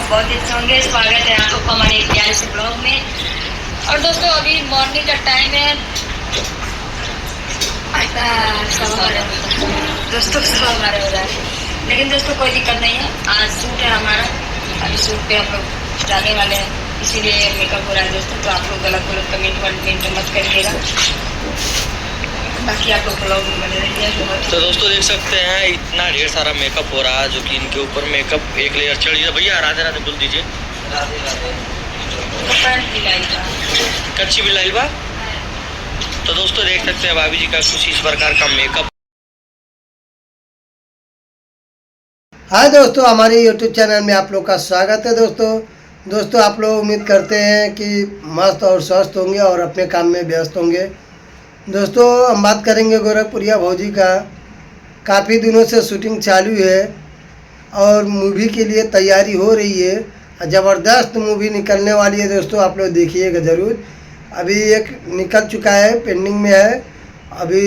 बहुत अच्छे होंगे। स्वागत है आप लोग हमारे एक प्यारे से ब्लॉग में। और दोस्तों अभी मॉर्निंग का टाइम है, दोस्तों 12:15 हो रहा है, लेकिन दोस्तों कोई दिक्कत नहीं है। आज शूट है हमारा, अभी शूट पे हम लोग जाने वाले हैं, इसीलिए मेकअप हो रहा है दोस्तों। तो आप लोग गलत गलत कमेंट मत करिएगा, बाकी आप लोग ब्लॉग में बने रहिए। तो दोस्तों देख सकते हैं इतना ढेर सारा मेकअप हो रहा है, जो कि इनके ऊपर मेकअप एक लेयर चढ़ गया। भैया राधे राधे बोल दीजिए। राधे राधे। कच्ची बिलाई बा। तो दोस्तों देख सकते हैं भाभी जी का कुछ इस प्रकार का मेकअप। हाय दोस्तों, हमारे YouTube चैनल में आप लोग का स्वागत है। दोस्तों आप लोग उम्मीद करते हैं कि मस्त और स्वस्थ होंगे और अपने काम में व्यस्त होंगे। दोस्तों हम बात करेंगे गोरखपुरिया भौजी का। काफ़ी दिनों से शूटिंग चालू है और मूवी के लिए तैयारी हो रही है। ज़बरदस्त मूवी निकलने वाली है दोस्तों, आप लोग देखिएगा ज़रूर। अभी एक निकल चुका है, पेंडिंग में है, अभी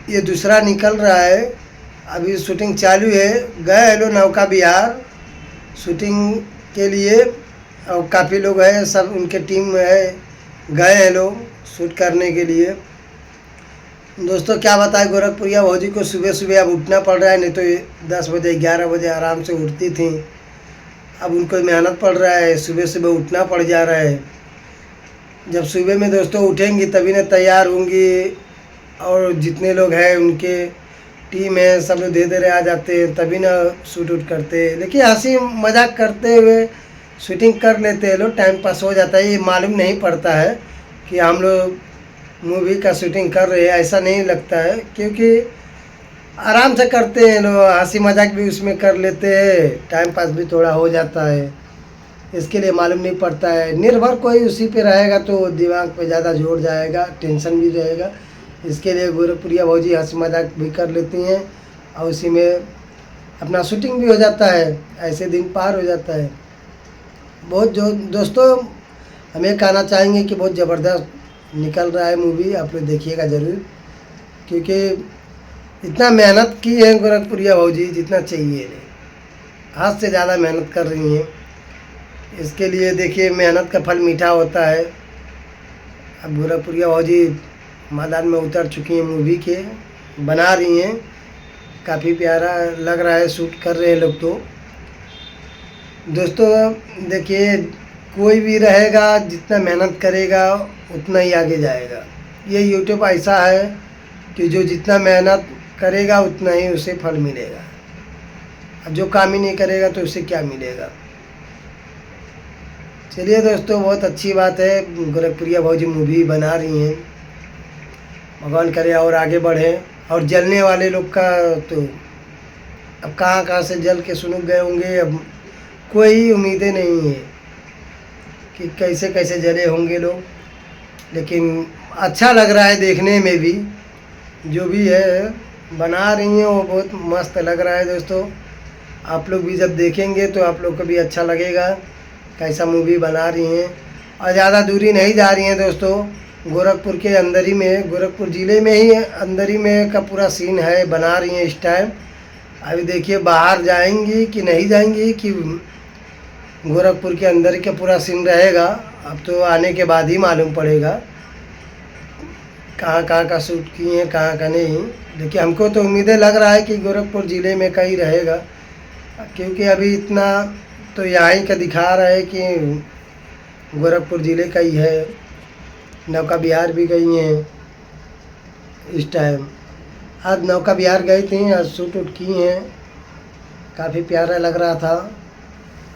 ये दूसरा निकल रहा है। अभी शूटिंग चालू है। गए हैं लोग नौका विहार शूटिंग के लिए और काफ़ी लोग हैं, सब उनके टीम में है, गए हैं लोग शूट करने के लिए। दोस्तों क्या बताएं, गोरखपुरिया भौजी को सुबह सुबह अब उठना पड़ रहा है, नहीं तो 10 बजे 11 बजे आराम से उठती थी। अब उनको मेहनत पड़ रहा है, सुबह सुबह उठना पड़ जा रहा है। जब सुबह में दोस्तों उठेंगी तभी ना तैयार होंगी, और जितने लोग हैं उनके टीम है सब लोग धीरे आ जाते हैं, तभी ना शूट उट करते हैं। लेकिन हंसी मजाक करते हुए शूटिंग कर लेते हैं लोग, टाइम पास हो जाता है। ये मालूम नहीं पड़ता है कि हम लोग मूवी का शूटिंग कर रहे हैं, ऐसा नहीं लगता है, क्योंकि आराम से करते हैं लोग, हंसी मजाक भी उसमें कर लेते हैं, टाइम पास भी थोड़ा हो जाता है। इसके लिए मालूम नहीं पड़ता है। निर्भर कोई उसी पे रहेगा तो दिमाग पे ज़्यादा जोर जाएगा, टेंशन भी रहेगा। इसके लिए गोरखपुरिया भौजी हंसी मजाक भी कर लेती हैं और उसी में अपना शूटिंग भी हो जाता है, ऐसे दिन पार हो जाता है। बहुत जो दोस्तों हमें कहना चाहेंगे कि बहुत ज़बरदस्त निकल रहा है मूवी, आप लोग देखिएगा ज़रूर, क्योंकि इतना मेहनत की है गोरखपुरिया भौजी जितना चाहिए नहीं, हाथ से ज़्यादा मेहनत कर रही हैं। इसके लिए देखिए मेहनत का फल मीठा होता है। अब गोरखपुरिया भौजी मैदान में उतर चुकी हैं, मूवी के बना रही हैं, काफ़ी प्यारा लग रहा है, शूट कर रहे हैं लोग। तो दोस्तों देखिए कोई भी रहेगा जितना मेहनत करेगा उतना ही आगे जाएगा। ये यूट्यूब ऐसा है कि जो जितना मेहनत करेगा उतना ही उसे फल मिलेगा, अब जो काम ही नहीं करेगा तो उसे क्या मिलेगा। चलिए दोस्तों बहुत अच्छी बात है, गोरखपुरिया भौजी मूवी बना रही हैं, भगवान करे और आगे बढ़े। और जलने वाले लोग का तो अब कहाँ कहाँ से जल के सुनूक गए होंगे, अब कोई उम्मीदें नहीं है कि कैसे कैसे जले होंगे लोग। लेकिन अच्छा लग रहा है देखने में भी, जो भी है बना रही हैं वो बहुत मस्त लग रहा है दोस्तों। आप लोग भी जब देखेंगे तो आप लोग को भी अच्छा लगेगा कैसा मूवी बना रही हैं। और ज़्यादा दूरी नहीं जा रही हैं दोस्तों, गोरखपुर के अंदर ही में, गोरखपुर ज़िले में ही अंदर ही में का पूरा सीन है, बना रही हैं इस टाइम। अभी देखिए बाहर जाएंगी कि नहीं जाएंगी, कि गोरखपुर के अंदर का पूरा सीन रहेगा, अब तो आने के बाद ही मालूम पड़ेगा कहाँ कहाँ का शूट किए हैं कहाँ का नहीं। देखिए हमको तो उम्मीदें लग रहा है कि गोरखपुर ज़िले में का ही रहेगा, क्योंकि अभी इतना तो यहाँ ही का दिखा रहा है कि गोरखपुर ज़िले का ही है। नौका विहार भी गई हैं इस टाइम, आज नौका विहार गई थी, आज शूट उट की हैं, काफ़ी प्यारा लग रहा था।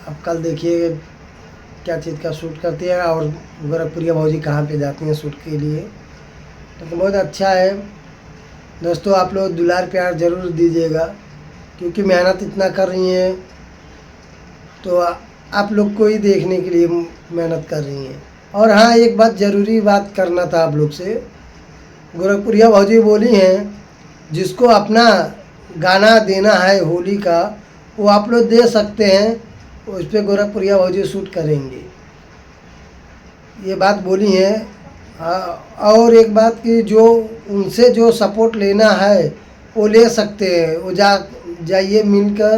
अब कल देखिए क्या चीज़ का शूट करती है और गोरखपुरिया भौजी कहाँ पे जाती हैं शूट के लिए। तो बहुत अच्छा है दोस्तों, आप लोग दुलार प्यार ज़रूर दीजिएगा, क्योंकि मेहनत इतना कर रही हैं तो आप लोग को ही देखने के लिए मेहनत कर रही हैं। और हाँ एक बात ज़रूरी बात करना था आप लोग से, गोरखपुरिया भौजी बोली हैं जिसको अपना गाना देना है होली का वो आप लोग दे सकते हैं, उस पर गोरखपुरिया भौजी शूट करेंगे, ये बात बोली हैं। और एक बात कि जो उनसे जो सपोर्ट लेना है वो ले सकते हैं, वो जाइए मिलकर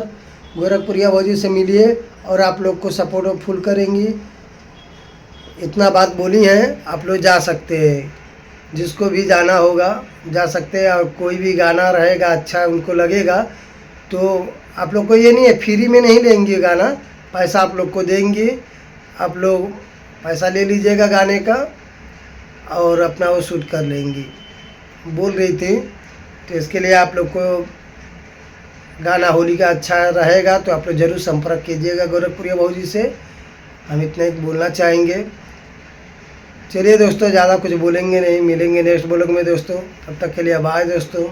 गोरखपुरिया भौजी से मिलिए और आप लोग को सपोर्ट फुल करेंगी। इतना बात बोली है, आप लोग जा सकते हैं, जिसको भी जाना होगा जा सकते हैं। और कोई भी गाना रहेगा अच्छा उनको लगेगा तो आप लोग को ये नहीं है फ्री में नहीं लेंगे गाना, पैसा आप लोग को देंगे। आप लोग पैसा ले लीजिएगा गाने का और अपना वो शूट कर लेंगी बोल रही थी। तो इसके लिए आप लोग को गाना होली का अच्छा रहेगा तो आप लोग ज़रूर संपर्क कीजिएगा गोरखपुरिया भौजी से। हम इतना ही बोलना चाहेंगे। चलिए दोस्तों, ज़्यादा कुछ बोलेंगे नहीं, मिलेंगे नेक्स्ट ब्लॉग में दोस्तों। तब तक के लिए बाय दोस्तों।